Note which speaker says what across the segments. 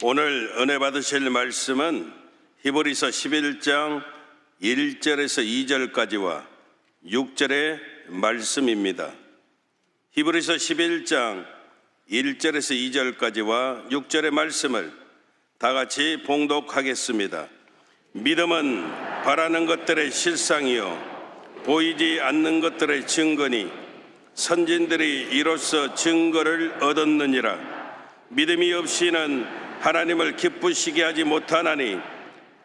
Speaker 1: 오늘 은혜 받으실 말씀은 히브리서 11장 1절에서 2절까지와 6절의 말씀입니다. 히브리서 11장 1절에서 2절까지와 6절의 말씀을 다 같이 봉독하겠습니다. 믿음은 바라는 것들의 실상이요 보이지 않는 것들의 증거니 선진들이 이로써 증거를 얻었느니라. 믿음이 없이는 하나님을 기쁘시게 하지 못하나니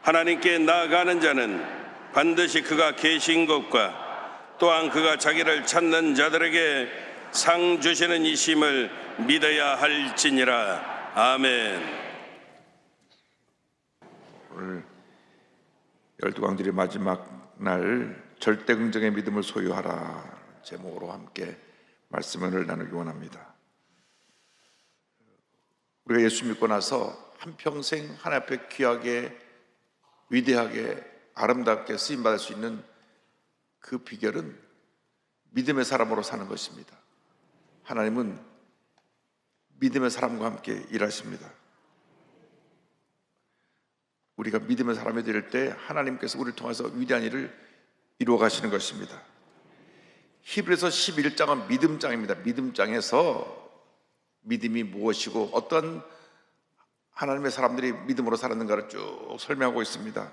Speaker 1: 하나님께 나아가는 자는 반드시 그가 계신 것과 또한 그가 자기를 찾는 자들에게 상 주시는 이심을 믿어야 할지니라. 아멘.
Speaker 2: 오늘 12광절의 마지막 날 절대 긍정의 믿음을 소유하라 제목으로 함께 말씀을 나누기 원합니다. 우리가 예수 믿고 나서 한평생 하나님 앞에 귀하게 위대하게 아름답게 쓰임받을 수 있는 그 비결은 믿음의 사람으로 사는 것입니다. 하나님은 믿음의 사람과 함께 일하십니다. 우리가 믿음의 사람이 될 때 하나님께서 우리를 통해서 위대한 일을 이루어 가시는 것입니다. 히브리서 11장은 믿음장입니다. 믿음장에서 믿음이 무엇이고 어떤 하나님의 사람들이 믿음으로 살았는가를 쭉 설명하고 있습니다.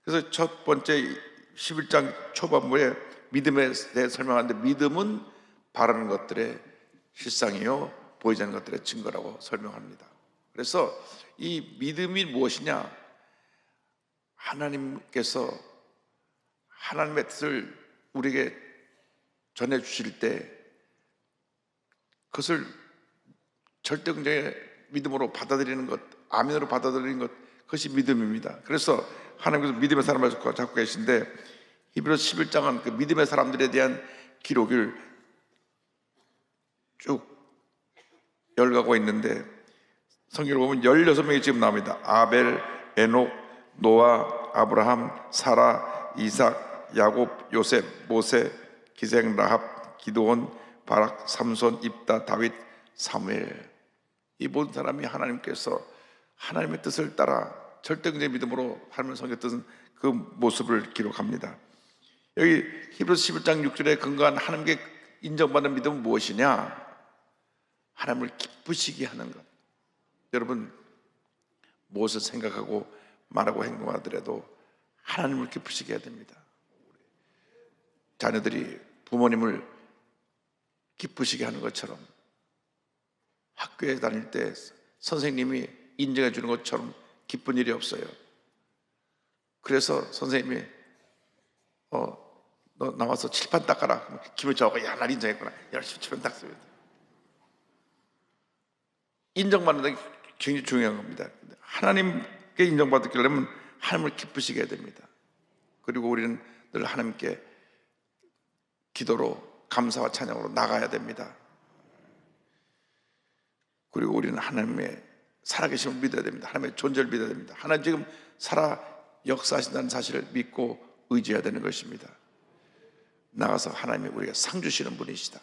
Speaker 2: 그래서 첫 번째 11장 초반부에 믿음에 대해 설명하는데 믿음은 바라는 것들의 실상이요 보이지 않는 것들의 증거라고 설명합니다. 그래서 이 믿음이 무엇이냐? 하나님께서 하나님의 뜻을 우리에게 전해주실 때 그것을 절대 긍정의 믿음으로 받아들이는 것, 아멘으로 받아들이는 것, 그것이 믿음입니다. 그래서 하나님께서 믿음의 사람을 잡고 계신데 히브리서 11장은 그 믿음의 사람들에 대한 기록을 쭉 열가고 있는데 성경을 보면 16명이 지금 나옵니다. 아벨, 에녹, 노아, 아브라함, 사라, 이삭, 야곱, 요셉, 모세, 기생, 라합, 기드온, 바락, 삼손, 입다, 다윗, 사무엘. 이 모든 사람이 하나님께서 하나님의 뜻을 따라 절대적인 믿음으로 하나님의 성경 뜻은 그 모습을 기록합니다. 여기 히브리서 11장 6절에 근거한 하나님께 인정받는 믿음은 무엇이냐? 하나님을 기쁘시게 하는 것. 여러분 무엇을 생각하고 말하고 행동하더라도 하나님을 기쁘시게 해야 됩니다. 자녀들이 부모님을 기쁘시게 하는 것처럼 학교에 다닐 때 선생님이 인정해 주는 것처럼 기쁜 일이 없어요. 그래서 선생님이 너 나와서 칠판 닦아라. 기분 좋아하고 야, 날 인정했구나. 열심히 칠판 닦습니다. 인정받는 게 굉장히 중요한 겁니다. 하나님께 인정받으려면 하나님을 기쁘시게 해야 됩니다. 그리고 우리는 늘 하나님께 기도로 감사와 찬양으로 나가야 됩니다. 그리고 우리는 하나님의 살아계심을 믿어야 됩니다. 하나님의 존재를 믿어야 됩니다. 하나님 지금 살아 역사하신다는 사실을 믿고 의지해야 되는 것입니다. 나가서 하나님이 우리가 상 주시는 분이시다.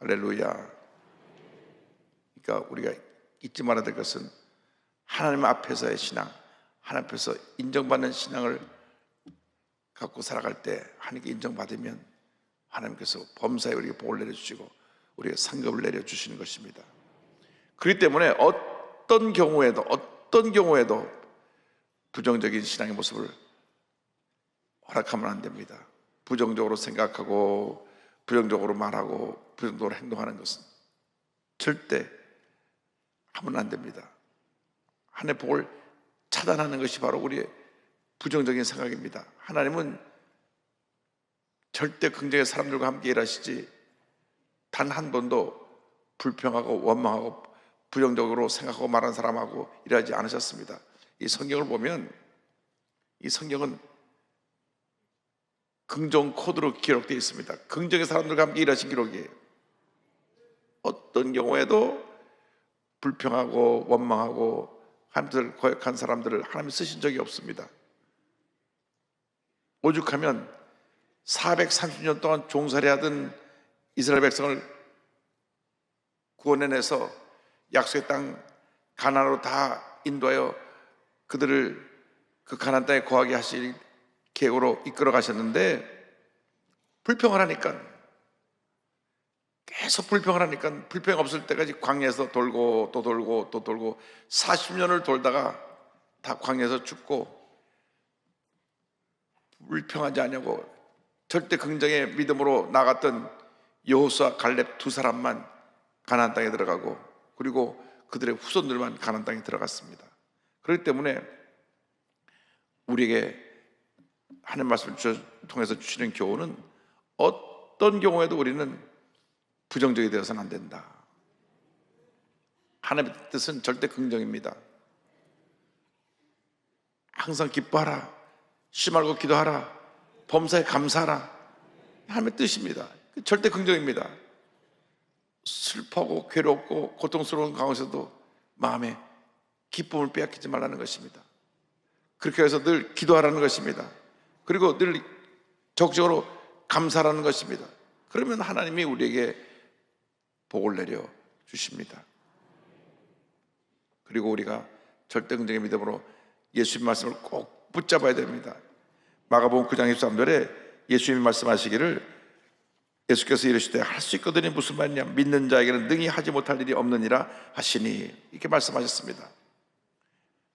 Speaker 2: 할렐루야. 그러니까 우리가 잊지 말아야 될 것은 하나님 앞에서의 신앙, 하나님 앞에서 인정받는 신앙을 갖고 살아갈 때 하나님께 인정받으면 하나님께서 범사에 우리에게 복을 내려주시고 우리에게 상급을 내려주시는 것입니다. 그렇기 때문에 어떤 경우에도 부정적인 신앙의 모습을 허락하면 안 됩니다. 부정적으로 생각하고 부정적으로 말하고 부정적으로 행동하는 것은 절대 하면 안 됩니다. 하나님의 복을 차단하는 것이 바로 우리의 부정적인 생각입니다. 하나님은 절대 긍정의 사람들과 함께 일하시지 단 한 번도 불평하고 원망하고 부정적으로 생각하고 말하는 사람하고 일하지 않으셨습니다. 이 성경을 보면 이 성경은 긍정 코드로 기록되어 있습니다. 긍정의 사람들과 함께 일하신 기록이에요. 어떤 경우에도 불평하고 원망하고 하나님을 거역한 사람들을 하나님이 쓰신 적이 없습니다. 오죽하면 430년 동안 종살이하던 이스라엘 백성을 구원해내서 약속의 땅 가나안으로 다 인도하여 그들을 그 가나안 땅에 거하게 하실 계획으로 이끌어 가셨는데, 불평을 하니까, 계속 불평을 하니까 불평 없을 때까지 광야에서 돌고 또 돌고 또 돌고 40년을 돌다가 다 광야에서 죽고, 불평하지 않냐고 절대 긍정의 믿음으로 나갔던 여호수아 갈렙 두 사람만 가나안 땅에 들어가고, 그리고 그들의 후손들만 가나안 땅에 들어갔습니다. 그렇기 때문에 우리에게 하나님 말씀을 통해서 주시는 교훈은, 어떤 경우에도 우리는 부정적이 되어서는 안 된다. 하나님의 뜻은 절대 긍정입니다. 항상 기뻐하라, 쉬지 말고 기도하라, 범사에 감사하라. 하나님의 뜻입니다. 절대 긍정입니다. 슬퍼하고 괴롭고 고통스러운 가운데서도 마음에 기쁨을 빼앗기지 말라는 것입니다. 그렇게 해서 늘 기도하라는 것입니다. 그리고 늘 적극적으로 감사하라는 것입니다. 그러면 하나님이 우리에게 복을 내려 주십니다. 그리고 우리가 절대 긍정의 믿음으로 예수님 말씀을 꼭 붙잡아야 됩니다. 마가복음 9장 23절에 예수님이 말씀하시기를, 예수께서 이르시되 할 수 있거든이 무슨 말이냐, 믿는 자에게는 능히 하지 못할 일이 없느니라 하시니, 이렇게 말씀하셨습니다.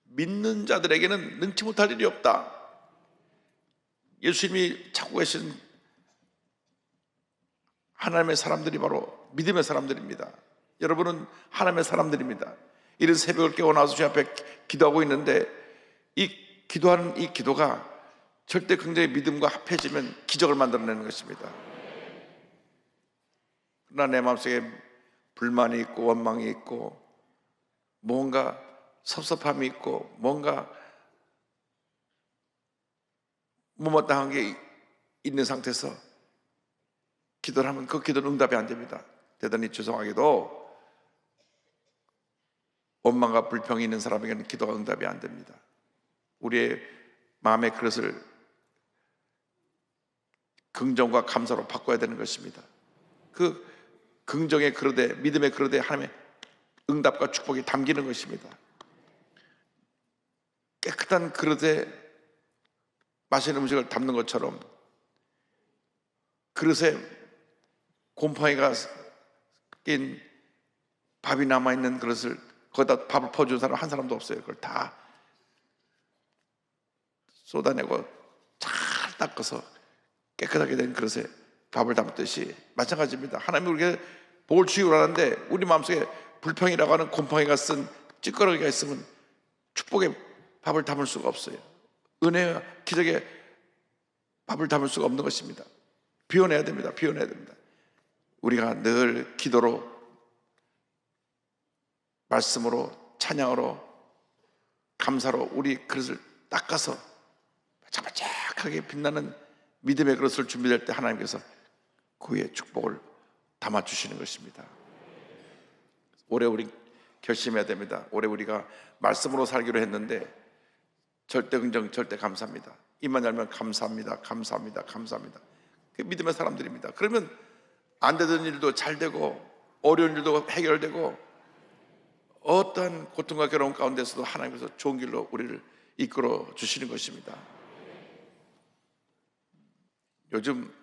Speaker 2: 믿는 자들에게는 능치 못할 일이 없다. 예수님이 찾고 계신 하나님의 사람들이 바로 믿음의 사람들입니다. 여러분은 하나님의 사람들입니다. 이런 새벽을 깨워 나와서 주 앞에 기도하고 있는데, 이 기도하는 이 기도가 절대 긍정의 믿음과 합해지면 기적을 만들어내는 것입니다. 그러나 내 마음속에 불만이 있고 원망이 있고 뭔가 섭섭함이 있고 뭔가 못마땅한 게 있는 상태에서 기도를 하면 그 기도는 응답이 안 됩니다. 대단히 죄송하게도 원망과 불평이 있는 사람에게는 기도가 응답이 안 됩니다. 우리의 마음의 그릇을 긍정과 감사로 바꿔야 되는 것입니다. 그 긍정의 그릇에, 믿음의 그릇에 하나님의 응답과 축복이 담기는 것입니다. 깨끗한 그릇에 맛있는 음식을 담는 것처럼, 그릇에 곰팡이가 낀 밥이 남아있는 그릇을, 거기다 밥을 퍼준 사람 한 사람도 없어요. 그걸 다 쏟아내고 잘 닦아서 깨끗하게 된 그릇에 밥을 담듯이 마찬가지입니다. 하나님이 우리에게 복을 주시고 하는데, 우리 마음속에 불평이라고 하는 곰팡이가 쓴 찌꺼러기가 있으면 축복의 밥을 담을 수가 없어요. 은혜와 기적의 밥을 담을 수가 없는 것입니다. 비워내야 됩니다. 비워내야 됩니다. 우리가 늘 기도로, 말씀으로, 찬양으로, 감사로 우리 그릇을 닦아서 반짝반짝하게 빛나는 믿음의 그릇을 준비될 때 하나님께서 그 위에 축복을 담아주시는 것입니다. 올해 우리 결심해야 됩니다. 올해 우리가 말씀으로 살기로 했는데, 절대 긍정, 절대 감사합니다. 입만 열면 감사합니다, 감사합니다, 감사합니다. 그게 믿음의 사람들입니다. 그러면 안 되던 일도 잘 되고, 어려운 일도 해결되고, 어떠한 고통과 괴로움 가운데서도 하나님께서 좋은 길로 우리를 이끌어 주시는 것입니다. 요즘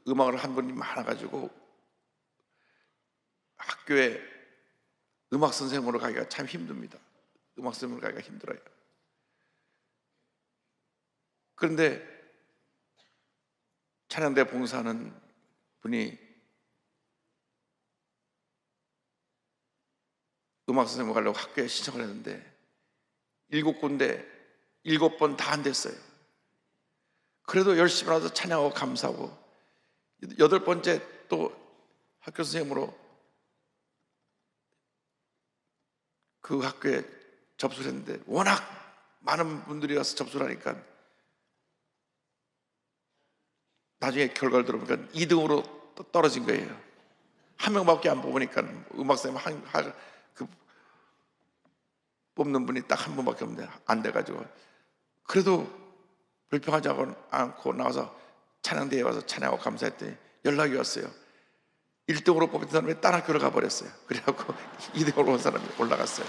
Speaker 2: 음악을 한 분이 많아가지고 학교에 음악 선생님으로 가기가 참 힘듭니다. 음악 선생님으로 가기가 힘들어요. 그런데 찬양대 봉사하는 분이 음악 선생님으로 가려고 학교에 신청을 했는데 7군데 7번 다 안 됐어요. 그래도 열심히 와서 찬양하고 감사하고 8번째 또 학교 선생님으로 그 학교에 접수를 했는데, 워낙 많은 분들이 와서 접수를 하니까 나중에 결과를 들어보니까 2등으로 떨어진 거예요. 한 명밖에 안 뽑으니까 음악 선생님 그 뽑는 분이 딱 한 분밖에 없는데 안 돼가지고, 그래도 불평하지 않고 나와서 찬양대에 와서 찬양하고 감사했더니 연락이 왔어요. 1등으로 뽑힌 사람이 딴 학교로 가버렸어요. 그래갖고 2등으로 온 사람이 올라갔어요.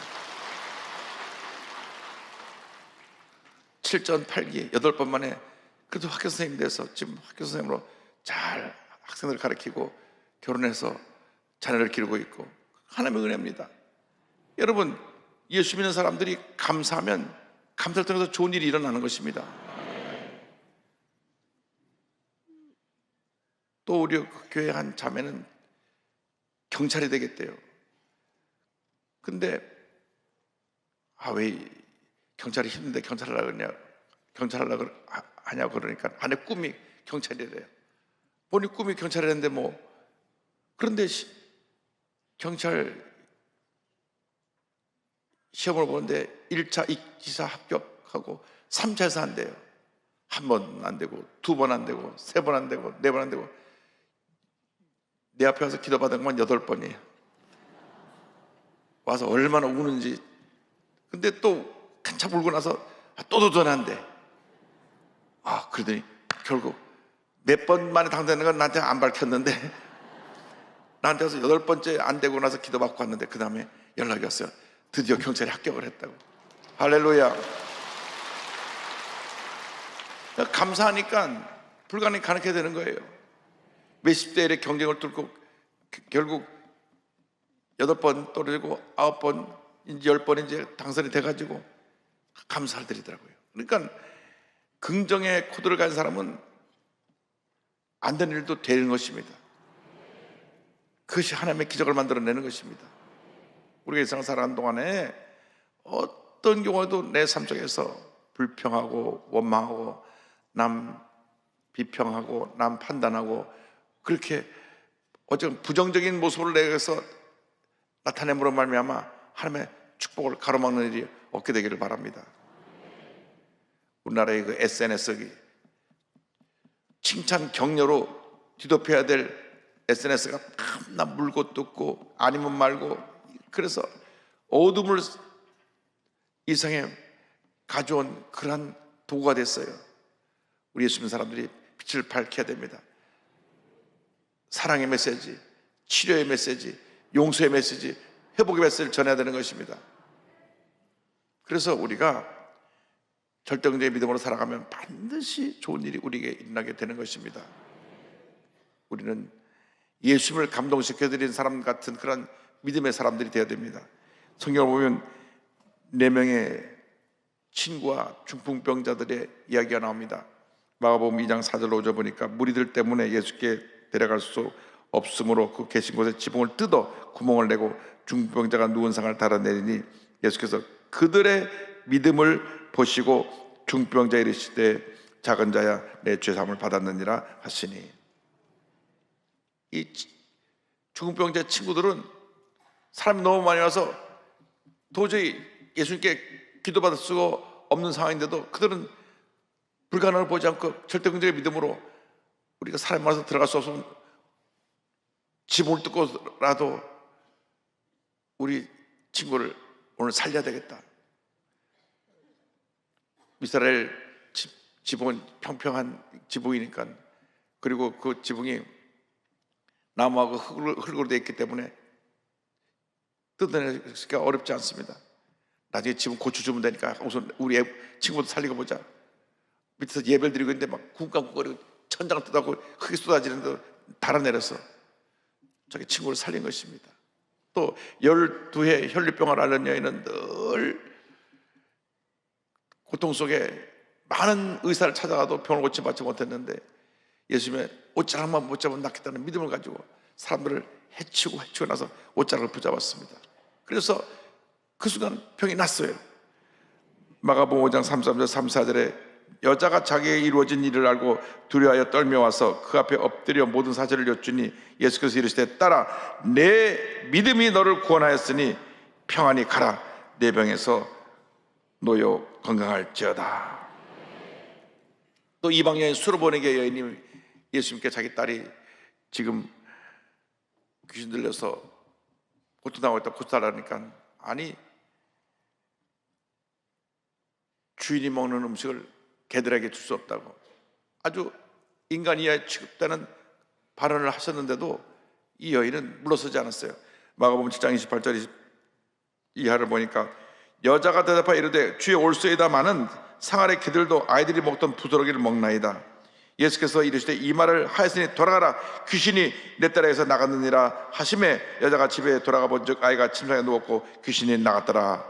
Speaker 2: 7전 8기 8번 만에 그래도 학교 선생님이 돼서 지금 학교 선생님으로 잘 학생들을 가르치고 결혼해서 자녀를 기르고 있고 하나님의 은혜입니다. 여러분, 예수 믿는 사람들이 감사하면 감사를 통해서 좋은 일이 일어나는 것입니다. 또 우리 교회 한 자매는 경찰이 되겠대요. 근데 왜 경찰이 힘든데 경찰하려고 하냐고 그러니까 아내 꿈이 경찰이래요. 본인 꿈이 경찰이랬는데 그런데 경찰 시험을 보는데 1차 기사 합격하고 3차에서 안 돼요. 한 번 안 되고, 2번 안 되고, 3번 안 되고, 4번 안 되고, 내 앞에 와서 기도받은 건 8번이에요. 와서 얼마나 우는지. 근데 또 한참 울고 나서 또 도전한대. 그러더니 결국 몇 번 만에 당되는 건 나한테 안 밝혔는데 나한테 와서 8번째 안 되고 나서 기도받고 왔는데 그 다음에 연락이 왔어요. 드디어 경찰에 합격을 했다고. 할렐루야. 감사하니까 불가능이 가능하게 되는 거예요. 몇십 대 1의 경쟁을 뚫고 결국 8번 떨어지고 9번 이제 10번 이제 당선이 돼가지고 감사를 드리더라고요. 그러니까 긍정의 코드를 가진 사람은 안 되는 일도 되는 것입니다. 그것이 하나님의 기적을 만들어내는 것입니다. 우리가 이 세상 살아가는 동안에 어떤 경우에도 내 삶 속에서 불평하고 원망하고 남 비평하고 남 판단하고 그렇게 어쨌든 부정적인 모습을 내서 나타냄으로 말미암아 하나님의 축복을 가로막는 일이 없게 되기를 바랍니다. 우리나라의 그 SNS가 칭찬 격려로 뒤덮여야 될 SNS가 탐나 물고 뜯고 아니면 말고, 그래서 어둠을 이상에 가져온 그러한 도구가 됐어요. 우리 예수 믿는 사람들이 빛을 밝혀야 됩니다. 사랑의 메시지, 치료의 메시지, 용서의 메시지, 회복의 메시지를 전해야 되는 것입니다. 그래서 우리가 절대적인 믿음으로 살아가면 반드시 좋은 일이 우리에게 일어나게 되는 것입니다. 우리는 예수님을 감동시켜드린 사람 같은 그런 믿음의 사람들이 되어야 됩니다. 성경을 보면 4명의 친구와 중풍병자들의 이야기가 나옵니다. 마가복음 2장 4절로 5절 보니까 무리들 때문에 예수께 데려갈 수 없으므로 그 계신 곳에 지붕을 뜯어 구멍을 내고 중풍병자가 누운 상을 달아내리니 예수께서 그들의 믿음을 보시고 중풍병자에 이르시되 작은 자야 내 죄사함을 받았느니라 하시니, 이 중풍병자 친구들은 사람이 너무 많이 와서 도저히 예수님께 기도받을 수가 없는 상황인데도 그들은 불가능을 보지 않고 절대적인 믿음으로 우리가 사람이 많아서 들어갈 수 없으면 지붕을 뜯고라도 우리 친구를 오늘 살려야 되겠다. 이스라엘 지붕은 평평한 지붕이니까, 그리고 그 지붕이 나무하고 흙으로 되어 있기 때문에 뜯어내기가 어렵지 않습니다. 나중에 지붕 고쳐주면 되니까 우선 우리 친구부터 살리고 보자. 밑에서 예배를 드리고 있는데 막 쿵쾅쿵거리고 천장을 뜯어고 흙이 쏟아지는데 달아내려서 자기 친구를 살린 것입니다. 또 12해 혈류병을 앓는 여인은 늘 고통 속에 많은 의사를 찾아가도 병을 고침받지 못했는데 예수님의 옷자락만 붙잡으면 낫겠다는 믿음을 가지고 사람들을 해치고 나서 옷자락을 붙잡았습니다. 그래서 그 순간 병이 났어요. 마가복음 5장 33절 34절에 여자가 자기에게 이루어진 일을 알고 두려워하여 떨며 와서 그 앞에 엎드려 모든 사실을 여쭈니 예수께서 이르시되 딸아 내 믿음이 너를 구원하였으니 평안히 가라 내 병에서 놓여 건강할지어다. 또 이방 여인 수로보네게 여인이 예수님께 자기 딸이 지금 귀신 들려서 고통당하고 있다 고쳐달라니까, 아니 주인이 먹는 음식을 개들에게 줄 수 없다고 아주 인간 이하에 취급되는 발언을 하셨는데도 이 여인은 물러서지 않았어요. 마가복음 7장 28절 이하를 보니까 여자가 대답하여 이르되 주여 올소이다마는 상 아래 개들도 아이들이 먹던 부스러기를 먹나이다. 예수께서 이르시되 이 말을 하였으니 돌아가라, 귀신이 내 딸에게서 나갔느니라 하심에 여자가 집에 돌아가 본즉 아이가 침상에 누웠고 귀신이 나갔더라.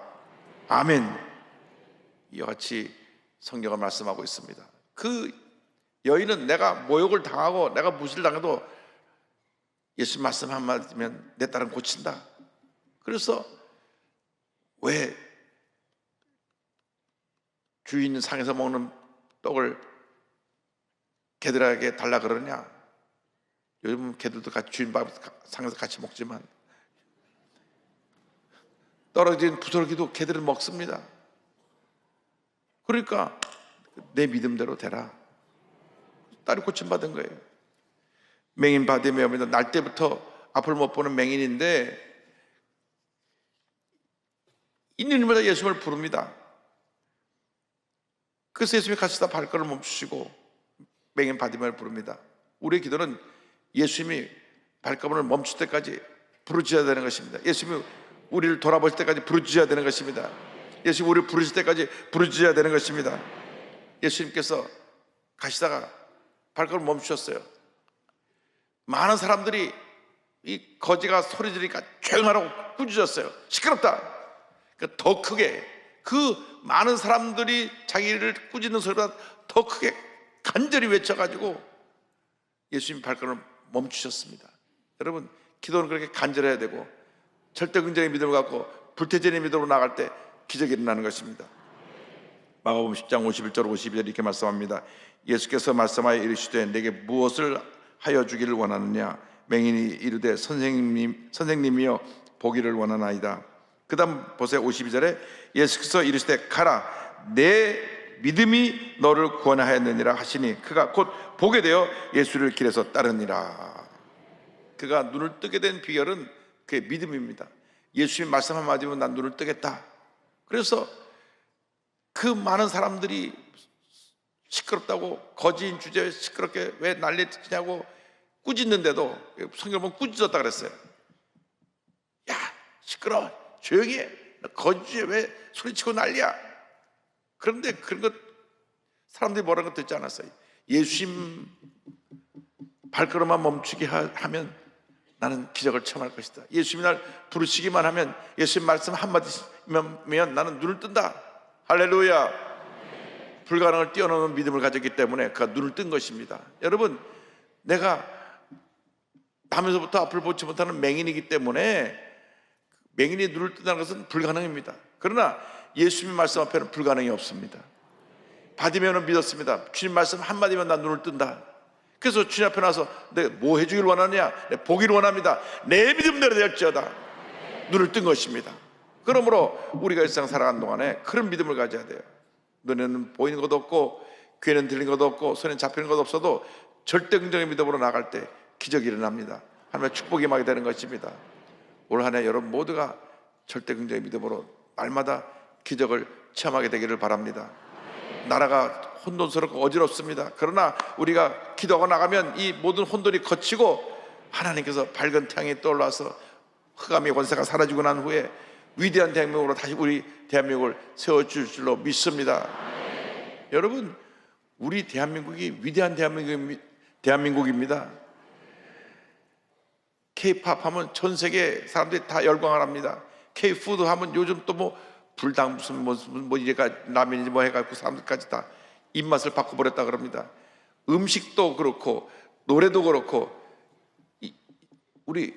Speaker 2: 아멘. 이와 같이 성경을 말씀하고 있습니다. 그 여인은 내가 모욕을 당하고 내가 무시를 당해도 예수님 말씀 한마디면 내 딸은 고친다. 그래서 왜 주인 상에서 먹는 떡을 개들에게 달라 그러냐? 요즘은 개들도 같이 주인 밥 상에서 같이 먹지만 떨어진 부스러기도 개들은 먹습니다. 그러니까 내 믿음대로 되라. 딸이 고침받은 거예요. 맹인 바디메오입니다. 날 때부터 앞을 못 보는 맹인인데 있는 일마다 예수님을 부릅니다. 그래서 예수님이 가시다 발걸음을 멈추시고 맹인 바디메오를 부릅니다. 우리의 기도는 예수님이 발걸음을 멈출 때까지 부르짖어야 되는 것입니다. 예수님이 우리를 돌아보실 때까지 부르짖어야 되는 것입니다. 예수님이 우리를 부르실 때까지 부르짖어야 되는 것입니다. 예수님께서 가시다가 발걸음을 멈추셨어요. 많은 사람들이 이 거지가 소리 지르니까 조용하라고 꾸짖었어요. 시끄럽다. 그러니까 더 크게, 그 많은 사람들이 자기를 꾸짖는 소리보다 더 크게 간절히 외쳐가지고 예수님 발걸음을 멈추셨습니다. 여러분, 기도는 그렇게 간절해야 되고 절대 긍정의 믿음을 갖고 불태전의 믿음으로 나갈 때 기적이 일어나는 것입니다. 마가복음 10장 51절 52절 이렇게 말씀합니다. 예수께서 말씀하여 이르시되 내게 무엇을 하여 주기를 원하느냐? 맹인이 이르되 선생님이여 보기를 원하나이다. 그 다음 보세요. 52절에 예수께서 이르시되 가라, 내 믿음이 너를 구원하였느니라 하시니 그가 곧 보게 되어 예수를 길에서 따르니라. 그가 눈을 뜨게 된 비결은 그의 믿음입니다. 예수님 말씀 한마디면 난 눈을 뜨겠다. 그래서 그 많은 사람들이 시끄럽다고, 거지인 주제에 시끄럽게 왜 난리치냐고 꾸짖는데도 성경 보면 꾸짖었다 그랬어요. 야, 시끄러워, 조용히 해. 거지에 왜 소리치고 난리야. 그런데 그런 것 사람들이 뭐라는 것 듣지 않았어요. 예수님 발걸음만 멈추게 하면 나는 기적을 체험할 것이다. 예수님이 날 부르시기만 하면, 예수님 말씀 한마디면 나는 눈을 뜬다. 할렐루야. 불가능을 뛰어넘는 믿음을 가졌기 때문에 그가 눈을 뜬 것입니다. 여러분, 내가 남에서부터 앞을 보지 못하는 맹인이기 때문에 맹인이 눈을 뜬다는 것은 불가능입니다. 그러나 예수님 말씀 앞에는 불가능이 없습니다. 바디메오는 믿었습니다. 주님 말씀 한마디면 난 눈을 뜬다. 그래서 주님 앞에 나서 내가 뭐 해주길 원하느냐? 내가 보기를 원합니다. 내 믿음대로 될지어다. 눈을 뜬 것입니다. 그러므로 우리가 일상 살아가는 동안에 그런 믿음을 가져야 돼요. 눈에는 보이는 것도 없고 귀에는 들리는 것도 없고 손에 잡히는 것도 없어도 절대 긍정의 믿음으로 나갈 때 기적이 일어납니다. 하나님의 축복이 임하게 되는 것입니다. 올 한 해 여러분 모두가 절대 긍정의 믿음으로 날마다 기적을 체험하게 되기를 바랍니다. 나라가 혼돈스럽고 어지럽습니다. 그러나 우리가 기도하고 나가면 이 모든 혼돈이 거치고 하나님께서 밝은 태양이 떠올라서 흑암의 권세가 사라지고 난 후에 위대한 대한민국으로 다시 우리 대한민국을 세워줄 줄로 믿습니다. 여러분, 우리 대한민국이 위대한 대한민국입니다. K-팝 하면 전 세계 사람들이 다 열광을 합니다. K-푸드 하면 요즘 또 뭐 불닭 무슨 이래가 라면인지 뭐 해가지고 사람들까지 다 입맛을 바꿔버렸다 그럽니다. 음식도 그렇고 노래도 그렇고 우리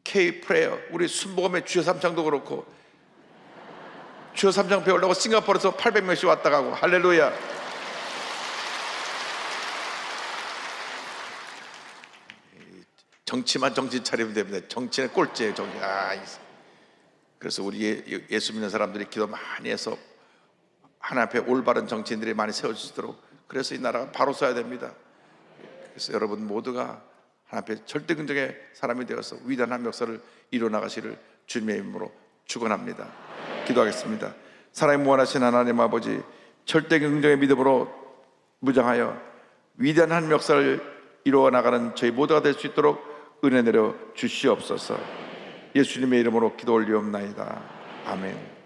Speaker 2: K-프레어, 우리 순복음의 주여 삼창도 그렇고 주여 삼창 배우려고 싱가포르에서 800명씩 왔다 가고 할렐루야. 정치만 정신 차리면 됩니다. 정치는 꼴찌예요. 그래서 우리 예수 믿는 사람들이 기도 많이 해서 하나님 앞에 올바른 정치인들이 많이 세워지도록, 그래서 이 나라가 바로 서야 됩니다. 그래서 여러분 모두가 하나님 앞에 절대 긍정의 사람이 되어서 위대한 역사를 이루어나가시를 주님의 이름으로 축원합니다. 기도하겠습니다. 사랑의 무한하신 하나님 아버지, 절대 긍정의 믿음으로 무장하여 위대한 한 역사를 이루어나가는 저희 모두가 될 수 있도록 은혜 내려 주시옵소서. 예수님의 이름으로 기도 올리옵나이다. 아멘.